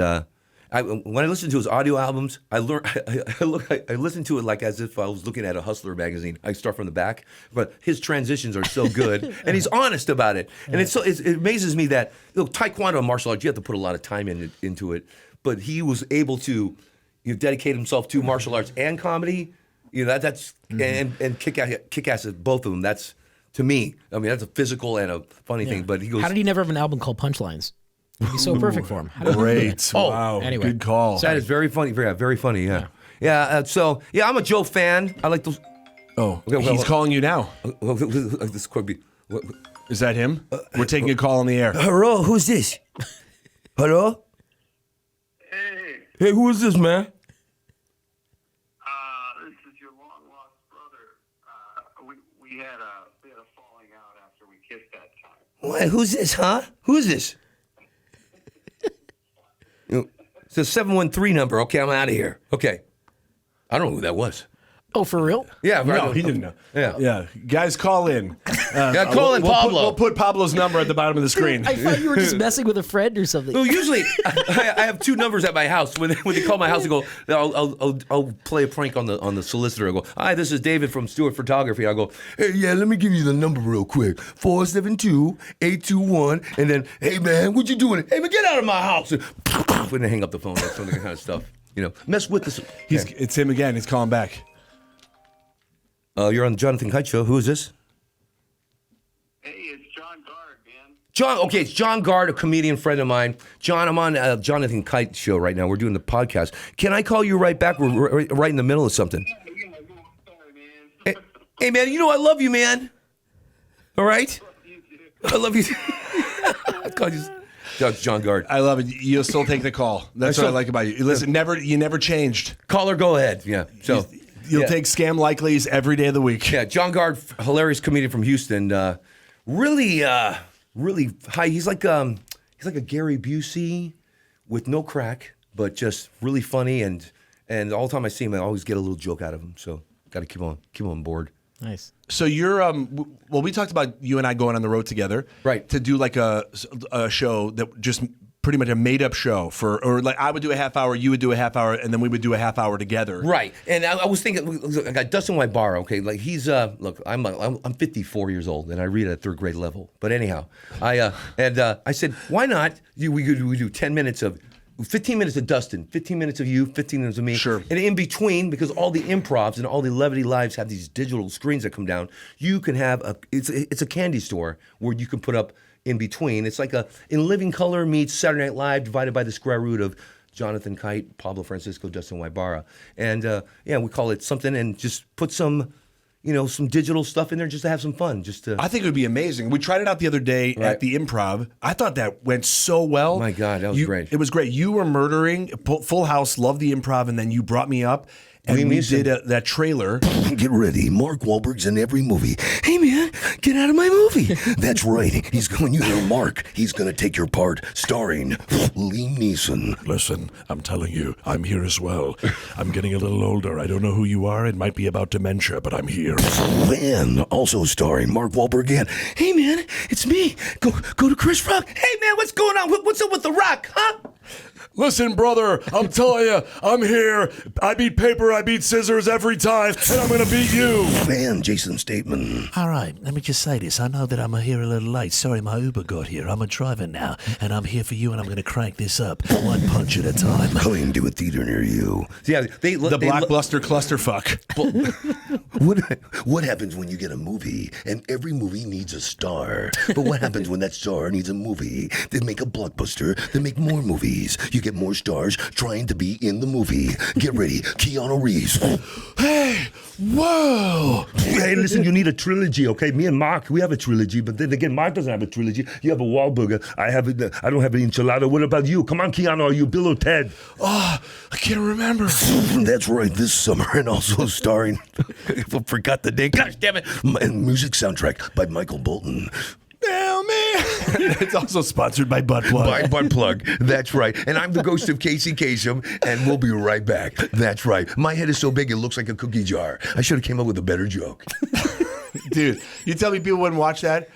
when I listen to his audio albums, I listen to it like as if I was looking at a Hustler magazine. I start from the back, but his transitions are so good, and he's honest about it. And it amazes me that Taekwondo and martial arts, you have to put a lot of time into it, but he was able to dedicate himself to martial arts and comedy. You know, that's and kick ass at both of them. That's, to me, I mean, that's a physical and a funny thing. But he goes, How did he never have an album called Punchlines? It'd be so perfect for him. How did he do Great. that? Wow. Anyway. Good call. that is very funny. Very funny. Yeah. So I'm a Joe fan. I like those. Oh, Okay, he's calling you now. This could be. Is that him? We're taking a call on the air. Hello, who's this? Hello? Hey, who is this, man? This is your long lost brother. we had a falling out after we kissed that time. Wait, who's this, huh? Who's this? It's a 713 number. Okay, I'm out of here. Okay. I don't know who that was. Oh, for real? Yeah, No, he didn't know. Yeah. Guys, call in. Yeah, call in Pablo. We'll put Pablo's number at the bottom of the screen. I thought you were just messing with a friend or something. Well, usually I have two numbers at my house. When they call my house, I go, I'll play a prank on the solicitor. I go, hi, this is David from Stewart Photography. I go, Hey, yeah, let me give you the number real quick. 472-821. And then, hey, man, what you doing? Hey, man, get out of my house. when they hang up the phone, that's some of the kind of stuff. Mess with this. It's him again. He's calling back. You're on the Jonathan Kite Show. Who is this? Hey, it's John Gard, man. John. Okay, it's John Gard, a comedian friend of mine. John, I'm on Jonathan Kite Show right now. We're doing the podcast. Can I call you right back? We're right in the middle of something. Yeah, sorry, man. Hey, man, I love you, man. All right? I love you. I call you. That's John Gard. I love it. You'll still take the call. That's what I like about you. Listen, you never changed. Caller, go ahead. Yeah. So You'll take scam likelies every day of the week. Yeah, John Gard, hilarious comedian from Houston. Really high. He's like a Gary Busey with no crack, but just really funny. And all the time I see him, I always get a little joke out of him. So got to keep him on board. Nice. So you're well, we talked about you and I going on the road together, right? To do like a show that just pretty much a made up show or like I would do a half hour, you would do a half hour, and then we would do a half hour together, right? And I was thinking, I got Dustin Wybara. Okay, like he's look, I'm 54 years old and I read at third grade level. But anyhow, I said, why not? We do 10 minutes of. 15 minutes of Dustin, 15 minutes of you, 15 minutes of me. Sure. And in between, because all the improvs and all the Levity Lives have these digital screens that come down, you can have it's a candy store where you can put up in between. It's like in living color meets Saturday Night Live divided by the square root of Jonathan Kite, Pablo Francisco, Dustin Wybara. And we call it something and just put some digital stuff in there just to have some fun. I think it would be amazing. We tried it out the other day at the Improv. I thought that went so well. My God, that was great. It was great. You were murdering. Full House, loved the Improv, and then you brought me up. And we did that trailer. Get ready. Mark Wahlberg's in every movie. Hey, man, get out of my movie. That's right. When you hear Mark, he's going to take your part, starring Liam Neeson. Listen, I'm telling you, I'm here as well. I'm getting a little older. I don't know who you are. It might be about dementia, but I'm here. And also starring Mark Wahlberg again. Hey, man, it's me. Go to Chris Rock. Hey, man, what's going on? What's up with The Rock, huh? Listen, brother, I'm telling you, I'm here. I beat paper, I beat scissors every time, and I'm going to beat you. And Jason Statham. All right, let me just say this. I know that I'm here a little late. Sorry, my Uber got here. I'm a driver now, and I'm here for you, and I'm going to crank this up one punch at a time. Coming to a theater near you. Yeah, the blockbuster clusterfuck. What happens when you get a movie, and every movie needs a star? But what happens when that star needs a movie? They make a blockbuster, they make more movies. You get more stars trying to be in the movie. Get ready, Keanu Reeves. Hey, whoa. Hey, listen, you need a trilogy, okay? Me and Mark, we have a trilogy, but then again, Mark doesn't have a trilogy. You have a Wahlburger. I don't have an enchilada. What about you? Come on, Keanu, are you Bill or Ted? Oh, I can't remember. That's right, this summer, and also starring, I forgot the name, gosh damn it, and music soundtrack by Michael Bolton. Damn man. It's also sponsored by Butt Plug. By Butt Plug, that's right. And I'm the ghost of Casey Kasem, and we'll be right back. That's right. My head is so big it looks like a cookie jar. I should have came up with a better joke. Dude, you tell me people wouldn't watch that?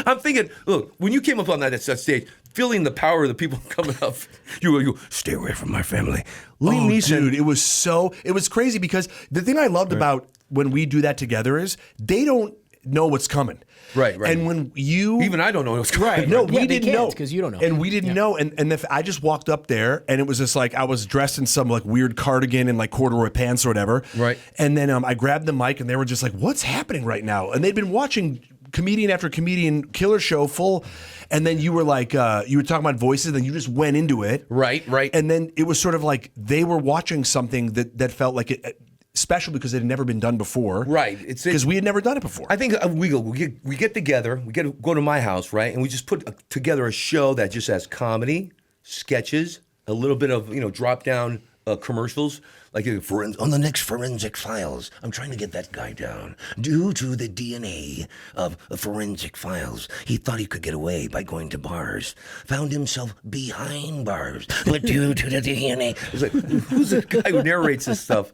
I'm thinking, look, when you came up on that stage, feeling the power of the people coming up, you stay away from my family. Liam Neeson. Dude, it was crazy because the thing I loved about when we do that together is they don't know what's coming. Right. And when you... Even I don't know what's coming. Right. No, we didn't know. Because you don't know. And we didn't know. And if I just walked up there and it was just like I was dressed in some like weird cardigan and like corduroy pants or whatever. Right. And then I grabbed the mic and they were just like, what's happening right now? And they'd been watching comedian after comedian killer show full. And then you were like, you were talking about voices and then you just went into it. Right. And then it was sort of like they were watching something that felt like it special because it had never been done before. Right. Because we had never done it before. I think we get together, go to my house, right? And we just put together a show that just has comedy, sketches, a little bit of, drop down commercials. Like on the next Forensic Files, I'm trying to get that guy down. Due to the DNA of Forensic Files, he thought he could get away by going to bars. Found himself behind bars. But due to the DNA... It's like, who's the guy who narrates this stuff?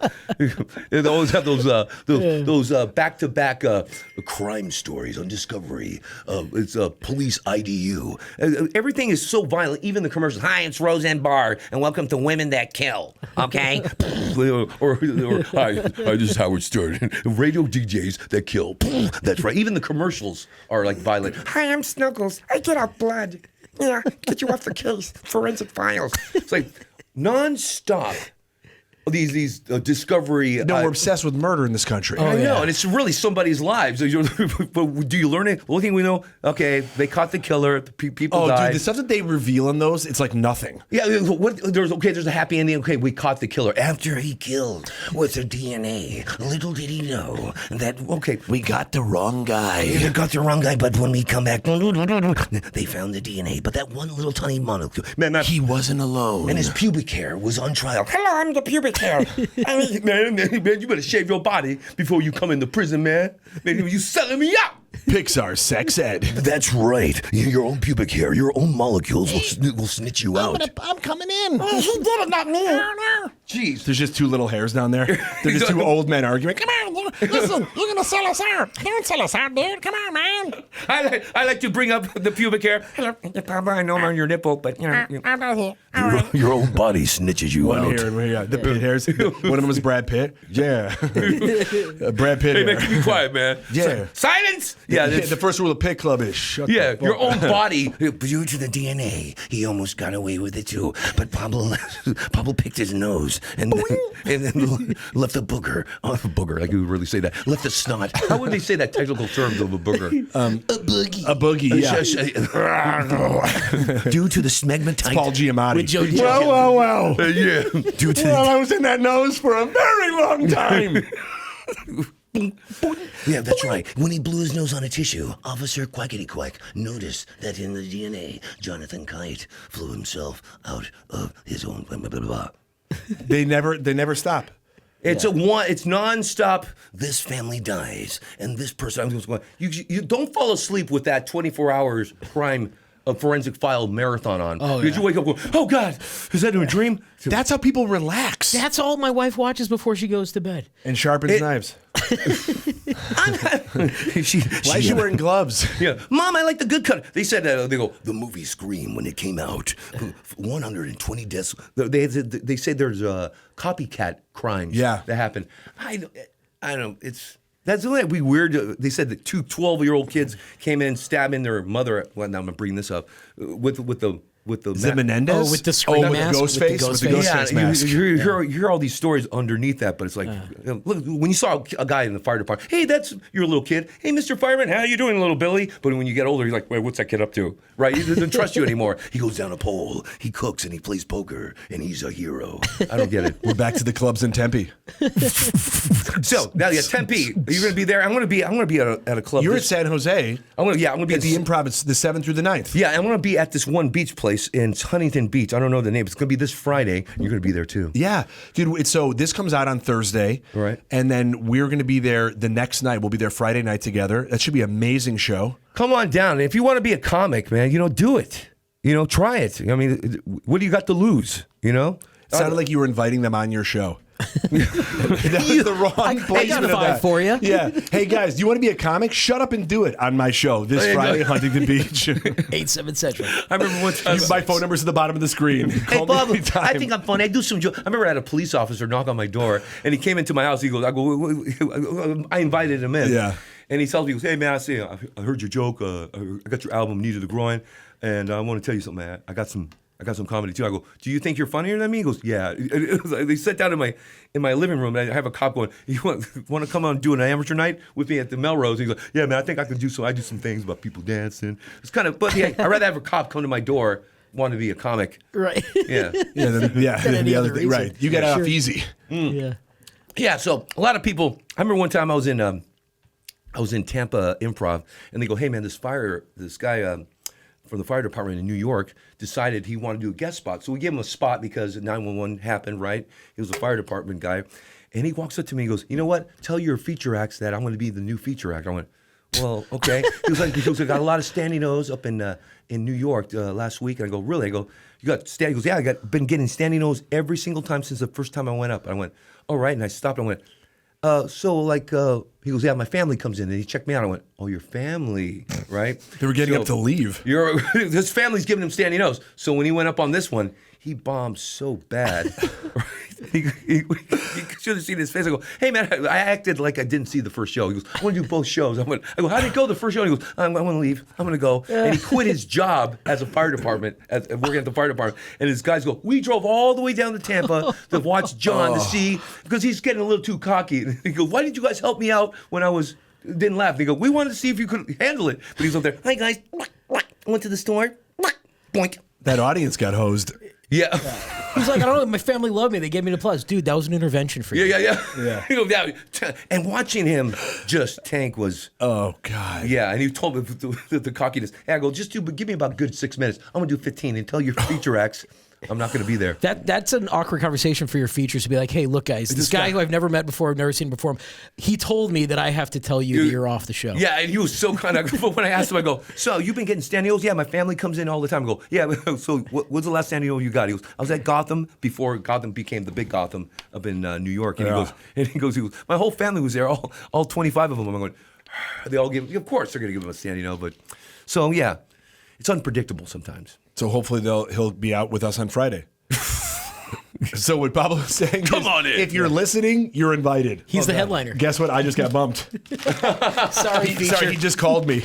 They always have those back-to-back Crime stories on Discovery. It's police IDU. everything is so violent, even the commercials. Hi, it's Roseanne Barr, and welcome to Women That Kill, okay? or hi, this is Howard Stern. Radio DJs that kill. That's right. Even the commercials are like violent. Hi, I'm Snuggles. I get out blood. Yeah, get you off the case. Forensic Files. It's like non-stop. These Discovery. No, we're obsessed with murder in this country. I know, and it's really somebody's lives. But do you learn it? The only thing we know, okay, they caught the killer. People died. Dude, the stuff that they reveal in those, it's like nothing. Yeah, there's a happy ending. Okay, we caught the killer. After he killed with their DNA, little did he know that, okay, We got the wrong guy. they got the wrong guy, but when we come back, they found the DNA. But that one little tiny molecule, man, He wasn't alone. and his pubic hair was on trial. Hello, I'm the pubic hair. man, you better shave your body before you come into prison, man. Man, you selling me out. Pixar sex ed. That's right. Your own pubic hair, your own molecules will snitch you out. I'm coming in. He did it, not me. Jeez. There's just two little hairs down there. They're just two old men arguing. Come on, Listen, you're gonna sell us out. Don't sell us out, dude. Come on, man. I like to bring up the pubic hair. Hello, Pablo, I know I'm on your nipple, but you know. I'm not here. All right. Your own body snitches you one out. here and one here. The pit hairs. One of them was Brad Pitt. Yeah. Brad Pitt. Hey, hair. man, keep me quiet, man. Yeah. Silence. Yeah, Yeah, the first rule of Pit Club is shut yeah, the fuck your own up. body. Due to the DNA, he almost got away with it too. But Pablo picked his nose and then left a booger. Oh, a booger, like you would really say that. Left a snot. How would they say that technical terms of a booger? A boogie. A boogie, yeah. Due to the smegmatite. Paul Giamatti. With Joe Well. Yeah. Due to Well, I was in that nose for a very long time. Yeah, that's right. When he blew his nose on a tissue, Officer Quackity Quack noticed that in the DNA, Jonathan Kite flew himself out of his own blah, blah, blah, blah. They never stop. It's it's nonstop. This family dies, and this person. I'm just going. You don't fall asleep with that 24 hours crime. A forensic file marathon on. Because you wake up going, oh God, is that a dream? That's how people relax. That's all my wife watches before she goes to bed. And sharpens knives. Why is she wearing gloves? Yeah, Mom, I like the good cut. They said they go. The movie Scream, when it came out, 120 deaths. They say there's copycat crimes. Yeah. that happen. I don't. That's really weird. They said that two 12-year-old kids came in stabbing their mother. Well, now I'm gonna bring this up with the. Is it Menendez? Oh, with the scream with mask? the ghost With the face? ghost With the face? ghost face mask. You hear all these stories underneath that, but it's like, look, when you saw a guy in the fire department, hey, that's your little kid. Hey, Mr. Fireman, how you doing, little Billy? But when you get older, you're like, wait, what's that kid up to? Right? He doesn't trust you anymore. He goes down a pole, he cooks, and he plays poker, and he's a hero. I don't get it. We're back to the clubs in Tempe. So now, yeah, Tempe, are you gonna be there? I'm gonna be at a club. You're at San Jose. I'm gonna be At the Improv. It's the 7th through the 9th. Yeah, I'm gonna be at this one beach place in Huntington Beach. I don't know the name. It's gonna be this Friday. You're gonna be there too. Yeah, dude. So this comes out on Thursday, Right. And then we're going to be there the next night. We'll be there Friday night together. That should be an amazing show. Come on down. If you want to be a comic, man, do it. Try it. I mean, what do you got to lose? It sounded like you were inviting them on your show. That was the wrong placement I got of 5 that. for you. Yeah. Hey guys, do you want to be a comic? Shut up and do it on my show this Friday in Huntington Beach. 8-7 Central. I remember one time. My phone number's at the bottom of the screen. Hey, Call me Bob, anytime. I think I'm funny. I do some jokes. I remember I had a police officer knock on my door, and he came into my house. He goes, I invited him in. Yeah. And he tells me, he goes, hey, man, I heard your joke. I got your album, Knee to the Groin, and I want to tell you something, man. I got some comedy too. I go, do you think you're funnier than me? He goes, yeah. They sat down in my living room, and I have a cop going, you want to come on and do an amateur night with me at the Melrose? He goes, yeah, man, I think I can do some. I do some things about people dancing. It's kind of, but yeah, I'd rather have a cop come to my door, want to be a comic. Right. Yeah. Then any the other other thing, reason. right? You got off Sure. easy. Yeah. Yeah, so a lot of people. I remember one time I was in Tampa Improv, and they go, "Hey man, this guy from the fire department in New York decided he wanted to do a guest spot. So we gave him a spot because 911 happened, right? He was a fire department guy. And he walks up to me and goes, you know what? Tell your feature acts that I'm going to be the new feature act. I went, well, okay. He was like, I got a lot of standing O's up in New York last week. And I go, really? I go, you got standing? He goes, yeah, been getting standing O's every single time since the first time I went up. I went, all right. And I stopped. I went, he goes, yeah, my family comes in. And he checked me out. I went, oh, your family, right? They were getting up to leave. His family's giving him standing O's. So when he went up on this one, he bombed so bad. Right? He should have seen his face. I go, hey, man, I acted like I didn't see the first show. He goes, I want to do both shows. I go, how did it go the first show? And he goes, I want to leave. I'm going to go. And he quit his job as a fire department, working at the fire department. And his guys go, we drove all the way down to Tampa to watch John to see, because he's getting a little too cocky. And he goes, why didn't you guys help me out when I didn't laugh? They go, we wanted to see if you could handle it. But he's up there, hi, guys. Went to the store. Boink. That audience got hosed. Yeah. He's like, I don't know, my family loved me. They gave me the plus. Dude, that was an intervention for you. Yeah. You know, and watching him just tank was... Oh, God. Yeah, and he told me the cockiness. Hey, I go, give me about a good 6 minutes. I'm going to do 15 and tell your feature acts I'm not going to be there. That's an awkward conversation for your features to be like, hey, look, guys, this guy who I've never met before, I've never seen before, he told me that I have to tell you that you're off the show. Yeah, and he was so kind of, when I asked him, I go, so you've been getting standing O's? Yeah, my family comes in all the time. I go, yeah, so what's the last standing O you got? He goes, I was at Gotham before Gotham became the big Gotham up in New York. And he goes, my whole family was there, all 25 of them. I'm going, they all give, of course they're going to give him a standing O, but, so yeah, it's unpredictable sometimes. So hopefully he'll be out with us on Friday. So what Pablo is saying is, if you're listening, you're invited. He's the headliner. Guess what? I just got bumped. Sorry, he just called me.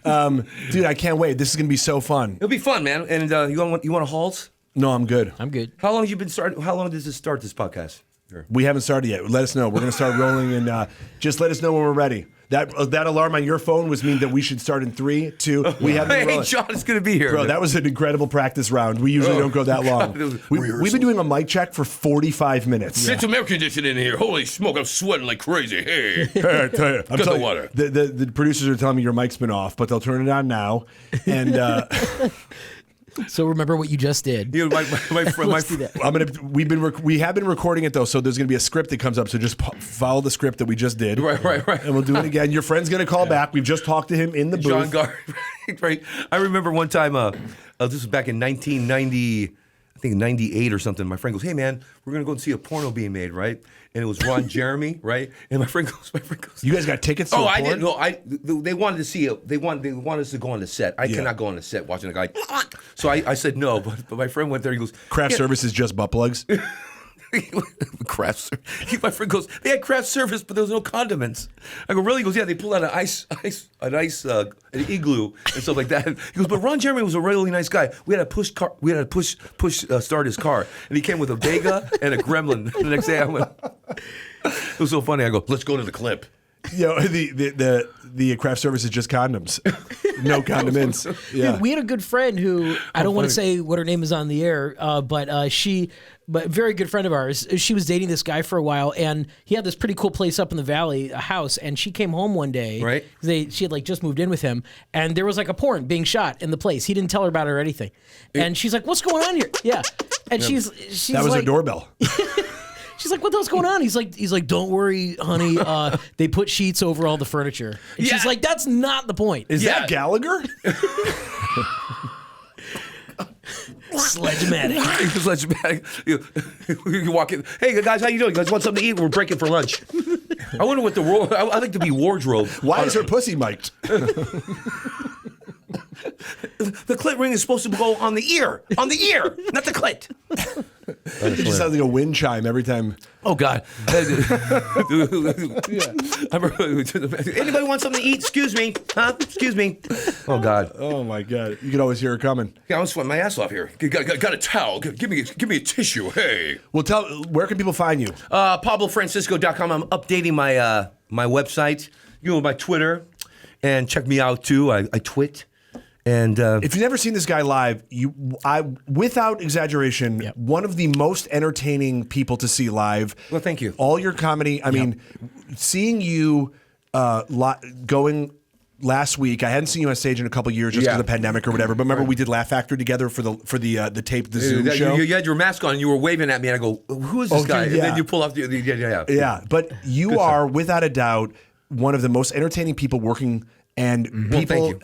Dude, I can't wait. This is going to be so fun. It'll be fun, man. And you want a Halls? No, I'm good. I'm good. How long have you been starting? How long does this start, this podcast? We haven't started yet. Let us know. We're going to start rolling, and just let us know when we're ready. That alarm on your phone was mean that we should start in 3, 2. We haven't. Hey, John is going to be here, bro. That was an incredible practice round. We usually don't go that long. We've been doing a mic check for 45 minutes. It's some air conditioning in here. Holy smoke! I'm sweating like crazy. Hey, I tell you, I'm telling the water. The producers are telling me your mic's been off, but they'll turn it on now. And so remember what you just did. You know, my friend, we have been recording it though, so there's gonna be a script that comes up. So just follow the script that we just did. Right. And we'll do it again. Your friend's gonna call back. We've just talked to him in the booth. John Gar, right? I remember one time. This was back in 1990. I think 98 or something. My friend goes, "Hey man, we're gonna go and see a porno being made, right?" And it was Ron Jeremy, right? And my friend goes, "You guys got tickets?" To I didn't know. They wanted to see it. They wanted us to go on the set. I cannot go on the set watching a guy. So I said no, but my friend went there. He goes, "Craft service is just butt plugs." Craft service. My friend goes, they had craft service, but there was no condiments. I go, really? He goes, yeah, they pulled out an igloo and stuff like that. He goes, but Ron Jeremy was a really nice guy. We had to push start his car, and he came with a Vega and a Gremlin. The next day, I went. It was so funny. I go, let's go to the clip. The craft service is just condoms, no condiments. Yeah, we had a good friend who I don't want to say what her name is on the air, but very good friend of ours. She was dating this guy for a while, and he had this pretty cool place up in the valley, a house. And she came home one day. Right. She had just moved in with him, and there was like a porn being shot in the place. He didn't tell her about it or anything. And she's like, "What's going on here?" Yeah, and she's that was like, a doorbell. She's like, "What the hell's going on?" He's like, "Don't worry, honey. They put sheets over all the furniture." And she's like, "That's not the point." Is that Gallagher? Sledge-matic. You walk in. Hey guys, how you doing? You guys want something to eat? We're breaking for lunch. I wonder what I like to be wardrobe. Why is her pussy mic'd? The clit ring is supposed to go on the ear, not the clit. It just sounds like a wind chime every time. Oh God! Anybody want something to eat? Excuse me, huh? Excuse me. Oh God! Oh my God! You can always hear her coming. Yeah, I'm sweating my ass off here. Got a towel? Give me a tissue. Hey. Well, where can people find you? PabloFrancisco.com. I'm updating my website. You know, my Twitter, and check me out too. I twit. And if you've never seen this guy live, without exaggeration, one of the most entertaining people to see live. Well, thank you. All your comedy. I mean, seeing you going last week. I hadn't seen you on stage in a couple years just because of the pandemic or whatever. But remember, we did Laugh Factory together for the tape, the Zoom show. You had your mask on and you were waving at me, and I go, "Who is this guy?" dude, And then you pull off Yeah, but you are without a doubt one of the most entertaining people working, and people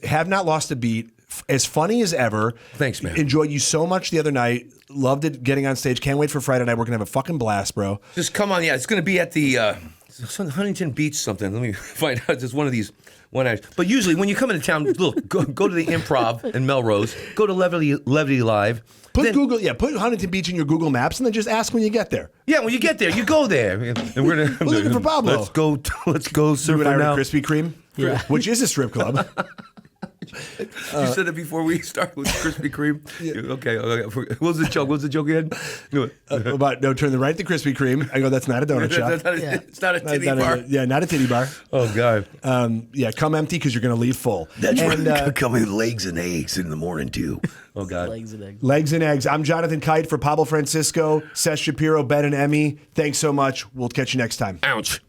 have not lost a beat. As funny as ever. Thanks, man. Enjoyed you so much the other night. Loved it getting on stage. Can't wait for Friday night. We're gonna have a fucking blast, bro. Just come on, it's going to be at the Huntington Beach something. Let me find out. Just one of these one night. But usually when you come into town, look, go to the Improv in Melrose. Go to Levity Live. Put Huntington Beach in your Google Maps and then just ask when you get there. Yeah, when you get there, you go there. And we're looking for Pablo. Let's go surfing You and I are now. at Krispy Kreme, which is a strip club. You said it before we started with Krispy Kreme. Okay. What was the joke? What was the joke again? About turn the right to Krispy Kreme. I go, that's not a donut shop. It's not a titty bar. Not a titty bar. Oh God. Come empty because you're going to leave full. That's right. Come with legs and eggs in the morning too. Oh God. Legs and eggs. Legs and eggs. I'm Jonathan Kite for Pablo Francisco, Seth Shapiro, Ben, and Emmy. Thanks so much. We'll catch you next time. Ouch.